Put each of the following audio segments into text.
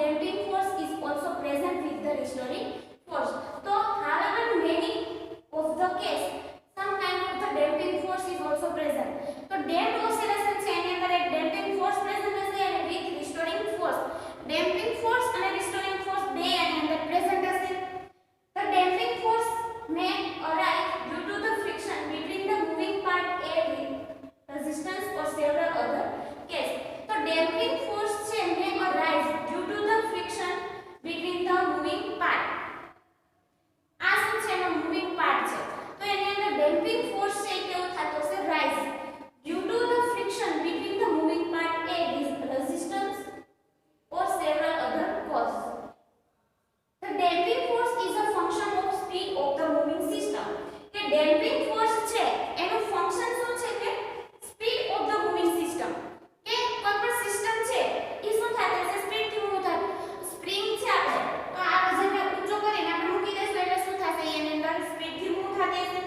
damping force is also present with the restoring force. So however many of the case some kind of the damping force is also present. So damped oscillation છે એની અંદર એક damping force present હશે અને with restoring force. Damping force અને restoring force બે એની અંદર present હશે. The damping force may arise due to the friction between the moving part A with resistance or several other case. So damping force છે may arise due to the friction between the moving part. આ શું છે એનો moving part છે. તો એની અંદર damping force છે કેવો થતો છે rise due to the friction between the moving part A with resistance or several other causes. The damping force is a function of speed of the moving system. કે damping force છે એનું function શું છે કે speed of the moving system. કે કોઈ પણ system છે એ શું થાય છે સ્પીડ થી મૂવ થાય. સ્પ્રિંગ છે આપણે તો આ વજનને ઊંચો કરીને આપણે મૂકી દઈશું એટલે શું થશે એની અંદર સ્પીડ થી મૂવ થતી હશે.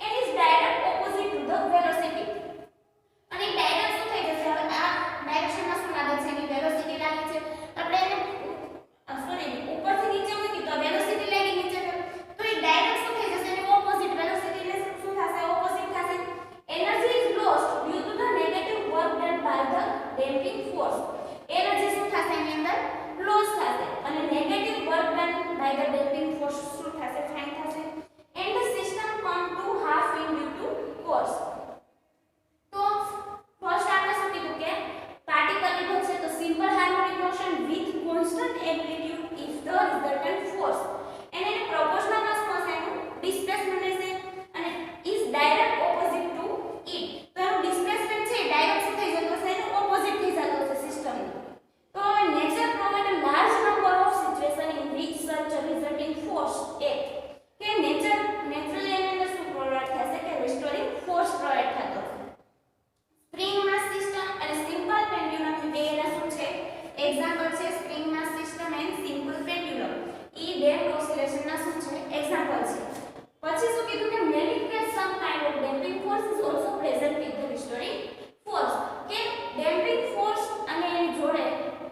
And is direct opposite to the velocity. અને ડાયરેક્ટ શું થઈ જશે હવે આ ડાયરેક્શનમાં શું લાગે છે એની વેલોસિટી લાગે છે આપણે એને સોરી ઉપરથી નીચે મૂકી તો વેલોસિટી લાગી નીચે તો એ ડાયરેક્ટ શું થઈ જશે એની ઓપોઝિટ વેલોસિટી ને શું થશે ઓપોઝિટ થશે. Energy is lost due to the negative work done by the damping force. Energy શું થશે એની અંદર લોસ થશે અને negative work done by the damping force શું થશે ફાઇન થશે. And the system come to half in due to force. તો ફર્સ્ટ આપણે શું કીધું કે પાર્ટિકલ લીધો છે તો simple harmonic motion with constant amplitude if the resultant force. અને એને પ્રોપોર્શનલ માં શું હશે એનું ડિસ્પ્લેસમેન્ટ હશે અને is direct opposite to it. તો એનું ડિસ્પ્લેસમેન્ટ છે ડાયરેક્ટ શું થઈ જતો હશે એનું ઓપોઝિટ થઈ જતો હશે સિસ્ટમ. તો nature provide a large number of situation in which such resulting force act. કે નેચરલી એની અંદર શું પ્રોવાઇડ થશે કે રિસ્ટોરિંગ ફોર્સ પ્રોવાઇડ થતો હશે. સ્પ્રિંગ માસ સિસ્ટમ અને સિમ્પલ પેન્ડ્યુલમ બે એના શું છે એક્ઝામ્પલ છે. Spring mass system and simple pendulum ઈ ડેમ્પ્ડ ઓસિલેશન ના શું છે એક્ઝામ્પલ છે. પછી શું કીધું કે manipulate some kind of damping force is also present with the restoring force. કે ડેમ્પિંગ ફોર્સ અને એની જોડે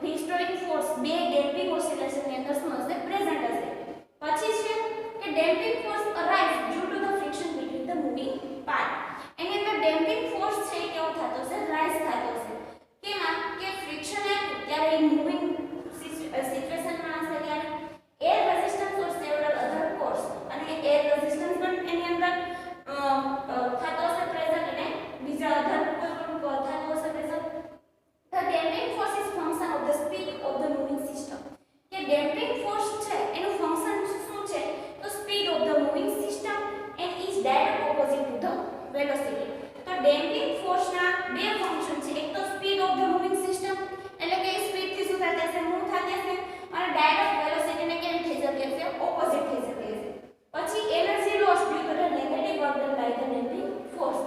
રિસ્ટોરિંગ ફોર્સ બે ડેમ્પિંગ ઓસિલેશન ની અંદર શું હશે પ્રેઝન્ટ હશે. પછી છે કે damping force arise due to the friction between the moving part. એની અંદર ડેમ્પિંગ ફોર્સ છે કેવો થતો હશે રાઇઝ થતો હશે. કેમાં કે ફ્રિક્શન આવ્યું ત્યારે એ મૂવિંગ સિચ્યુએશનમાં હશે ત્યારે એર રેઝિસ્ટન્સ ઓર સેવરલ અધર ફોર્સ અને એર રેઝિસ્ટન્સ પણ એની અંદર થતો હશે પ્રેઝન્ટ અને બીજા અધર કોઈ પણ થતો હશે present. The damping force is function of the speed of the moving system. કે damping force છે એનું ફંક્શન શું છે તો speed of the moving system and is direct opposite to the velocity. તો damping force ના બે ફંક્શન છે. એક તો speed of the moving system એટલે કે સ્પીડ થી શું થશે છે મૂવ થશે છે અને ડાયરેક્ટ વેલોસિટી ને કેમ થઈ જતી હશે ઓપોઝિટ થઈ જતી હશે. પછી energy loss due to the negative work done by the damping force.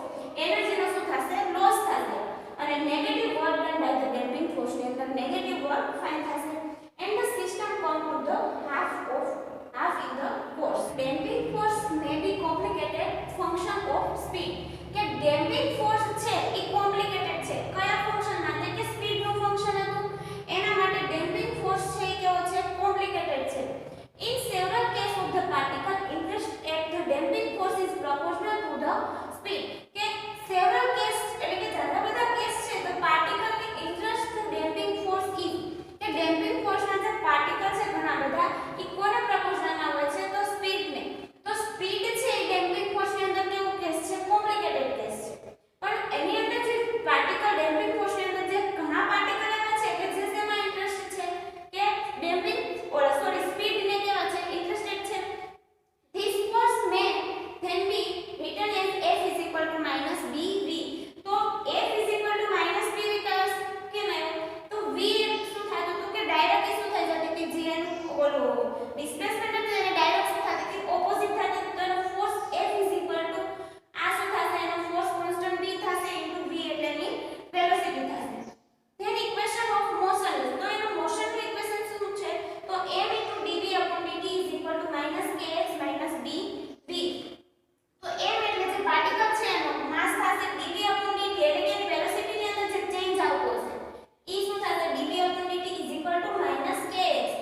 Energy નો શું થશે લોસ થશે અને negative work done by the damping force ની અંદર નેગેટિવ વર્ક ફાઇન થશે. And the system come to the half in the force. Damping force may be complicated function of speed. કે damping force છે એ complicated છે કયા function માટે કે speed નું ફંક્શન હતું એના માટે damping force છે એ કેવો છે કોમ્પ્લિકેટેડ છે. In several case of the particle interest at the damping force is proportional to the speed. કે several case એટલે કે ઘણા બધા કેસ છે તો પાર્ટિકલ ની interest the damping force is કે damping force ના જે પાર્ટિકલ છે ઘણા બધા એ કોના પ્રપોર્શનલ માં હોય છે તો સ્પીડ ને. તો સ્પીડ છે એ damping force ની અંદર કેવો કેસ છે કોમ્પ્લિકેટેડ કેસ છે. પણ એની અંદર જે પાર્ટિકલ damping force ની અંદર જે ઘણા પાર્ટિકલ એવા છે કે જે શેમાં ઇન્ટરેસ્ટ છે કે damping સ્પીડ ને કેવા છે ઇન્ટરેસ્ટેડ છે. This force may then be written as F is equal to minus BV. તો F is equal to minus BV કેમ આવ્યું તો V શું થતું હતું કે ડાયરેક્ટ શું થઈ જતી હતી જે એનું ઓલો ડિસ્પ્લેસમેન્ટ હતું એને ડાયરેક્ટ શું થતી હતી ઓપોઝિટ થતી હતી. તો એનો force F is equal to આ શું થશે એનો ફોર્સ કોન્સ્ટન્ટ V થશે ઇન્ટુ V એટલે એની વેલોસિટી થશે. Then equation of motion. તો એનો મોશન નું ઇક્વેશન શું છે તો m dv dt is equal to minus kx minus dv. તો m એટલે જે પાર્ટિકલ છે એનો માસ થશે dv dt એટલે કે એની વેલોસિટી ની અંદર જે ચેન્જ આવતો હશે ઈ શું થશે dv dt is equal to minus kx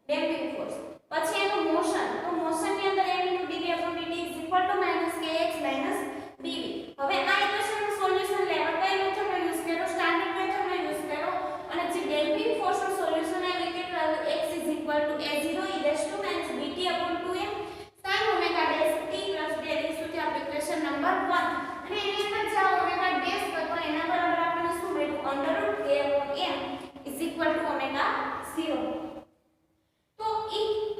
damping force. પછી એનું મોશન, તો મોશન ની અંદર m * dv / dt = -kx - dv. હવે આ ઇક્વેશન નું સોલ્યુશન લેવા કઈ મેથડ નો યુઝ કરો? સ્ટાન્ડર્ડ મેથડ નો યુઝ કરો અને જે ડેમ્પિંગ ફોર્સ નું સોલ્યુશન આવે કે x = a0 e - bt / 2m sin omega dash t plus del સુધી આપણે ઇક્વેશન નંબર 1 અને એની અંદર જાઓ ઓમેગા ડેશ કરતો એના બરાબર આપણને શું મળ્યું? √k/m = omega 0. તો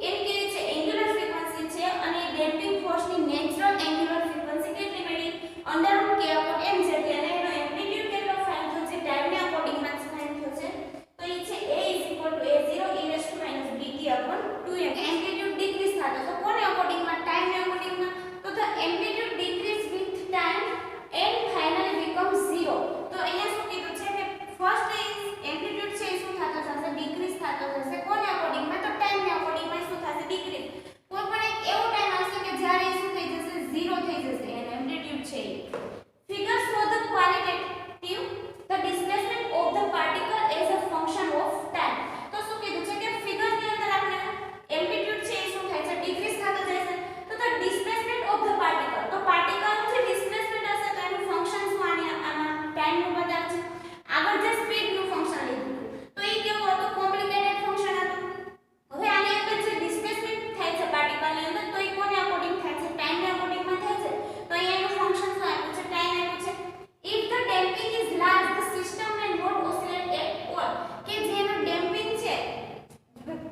એમ કે છે એંગ્યુલર ફ્રીક્વન્સી છે અને ડેમ્પિંગ ફોર્સ ની નેચરલ એંગ્યુલર ફ્રીક્વન્સી કેટલી મળી? √k/m જેટલી અને એનો એમ્પ્લિટ્યુડ કેટલો ફાઇન્ડ થયો છે? ટાઈમ ને અકોર્ડિંગ માં ફાઇન્ડ થયો છે. તો એ છે a = a0 e - bt / 2m. Amplitude decrease થતો તો કોને અકોર્ડિંગ માં? ટાઈમ ને અકોર્ડિંગ માં. તો the amplitude decrease with time and finally becomes 0. તો અહીંયા શું કીધું છે કે ફર્સ્ટ એમ્પ્લિટ્યુડ છે શું થતો થશે? ડિક્રીઝ થતો થશે. કોને અકોર્ડિંગ માં? તો ટાઈમ ને અકોર્ડિંગ માં શું થશે? ડિક્રીઝ. કોઈ પણ એક એવો ટાઈમ આવશે કે જ્યારે શું થઈ જશે? 0 થઈ જશે. એનો એમ્પ્લિટ્યુડ છે. Figures show the qualitative the displacement of the particle as a function of time. તો શું કીધું છે કે ફિગર ની અંદર આપણે એમ્પ્લિટ્યુડ છે શું થાય છે? ડિક્રીઝ થતો જાય છે. તો the displacement of the particle, તો પાર્ટિકલ નું જે ડિસ્પ્લેસમેન્ટ હશે તો એનું ફંક્શન શું આમાં ટાઈમ નું બતાવે છે. આગળ જે સ્પીડ નું ફંક્શન લીધું તો એ કેવું હતું? કોમ્પ્લિકેટેડ ફંક્શન હતું. હવે આની અંદર જે ડિસ્પ્લેસમેન્ટ થાય છે પાર્ટિકલ ની અંદર તો એ કોને અકોર્ડિંગ થાય છે? ટાઈમ ને અકોર્ડિંગ માં થાય છે. તો અહીંયા એનું ફંક્શન શું આપ્યું છે? ટાઈમ આપ્યું છે. if the damping is large the system may not oscillate at all. કે જેનો ડેમ્પિંગ છે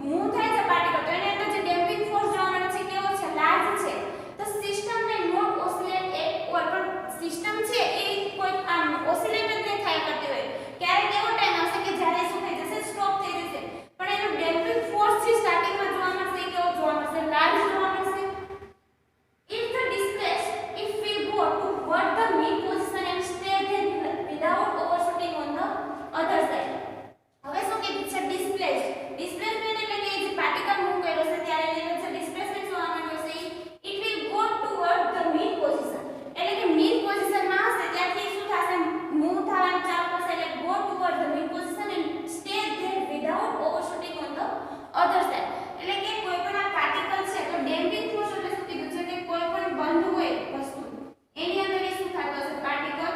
મૂવ થાય છે પાર્ટિકલ તો એની અંદર જે ડેમ્પિંગ ફોર્સ જોવા મળે છે કેવો છે? લાર્જ છે. તો system may not oscillate at all. પણ સિસ્ટમ છે એ કોઈ આમ ઓસિલેટ જ નહીં થાય કરતી હોય. ક્યારેક એવો ટાઈમ આવશે કે જ્યારે શું થઈ જશે? સ્ટોપ થઈ જશે. પણ એનો ડેમ્પિંગ ફોર્સ જે સ્ટાર્ટિંગમાં જોવા મળશે એ કેવો જોવા મળશે? લાર્જ જોવા મળશે. if the displaced if we go toward the mean position and stay there without overshooting on the other side. હવે શું કીધું છે? ડિસ્પ્લેસમેન્ટ એટલે કે જે પાર્ટિકલ મૂવ કર્યો છે ત્યારે એનો જે ડિસ્પ્લેસમેન્ટ જોવા મળ્યો છે it will go toward the mean position. એટલે કે mean position માં હશે ત્યાંથી શું થશે? મૂવ થવાનું ચાલુ કરશે. એટલે go toward the mean position and stay there without overshooting on the other side. એટલે કે કોઈ પણ આ પાર્ટિકલ છે તો ડેમ્પિંગ ફોર્સ એટલે શું કીધું છે કે કોઈ પણ બંધ હોય વસ્તુ એની અંદર એ શું થતો હશે? પાર્ટિકલ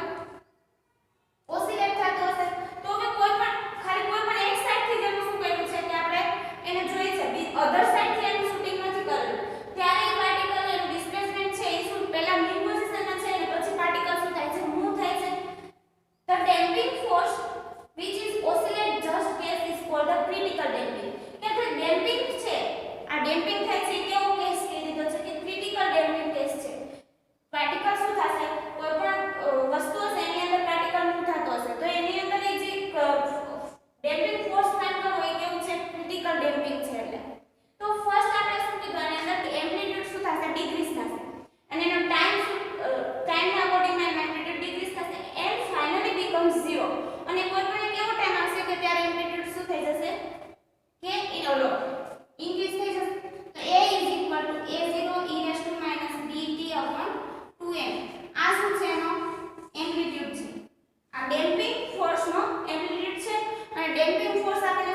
ઓસિલેટ થતો હશે. તો હવે કોઈ પણ ખાલી કોઈ પણ એક સાઈડ થી જેનું શું કર્યું છે કે આપણે એને જોઈ છે અધર સાઈડ થી એનું શૂટિંગ નથી કરેલું ત્યારે એ પાર્ટિકલ એનું ડિસ્પ્લેસમેન્ટ છે એ શું પહેલા મીન પોઝિશનમાં છે અને પછી પાર્ટિકલ શું થાય છે? મૂવ થાય છે. the damping force which is oscillate just case is called the critical damping. કે જે ડેમ્પિંગ છે આ ડેમ્પિંગ થાય છે કેવો કેસ કહી દીધો છે કે ક્રિટિકલ ડેમ્પિંગ કેસ છે. પાર્ટિકલ શું થશે? કોઈ પણ વસ્તુ હશે એની અંદર પાર્ટિકલ મૂવ થતો હશે તો એની અંદર એ જે ડેમ્પિંગ ફોર્સ ફાઇન્ડ કરવો એ કેવું છે? ક્રિટિકલ ડેમ્પિંગ છે. એટલે તો ફર્સ્ટ આપણે શું કીધું આની અંદર કે એમ્પ્લિટ્યુડ શું થશે? ડિક્રીઝ થશે. અને એનો ટાઈમ ના અકોર્ડિંગ માં એમ્પ્લિટ્યુડ ડિક્રીઝ થશે એન્ડ ફાઇનલી બીકમ્સ 0. અને કોઈ પણ એક એવો ટાઈમ આવશે કે ત્યારે એમ્પ્લિટ્યુડ શું થઈ જશે? કે ઇન્ક્રીઝ થઈ જશે. તો a = a0 e - bt / 2m. આ શું છે? એનો એમ્પ્લિટ્યુડ છે. આ ડેમ્પિંગ ફોર્સ નો એમ્પ્લિટ્યુડ છે અને ડેમ્પિંગ ફોર્સ આપણે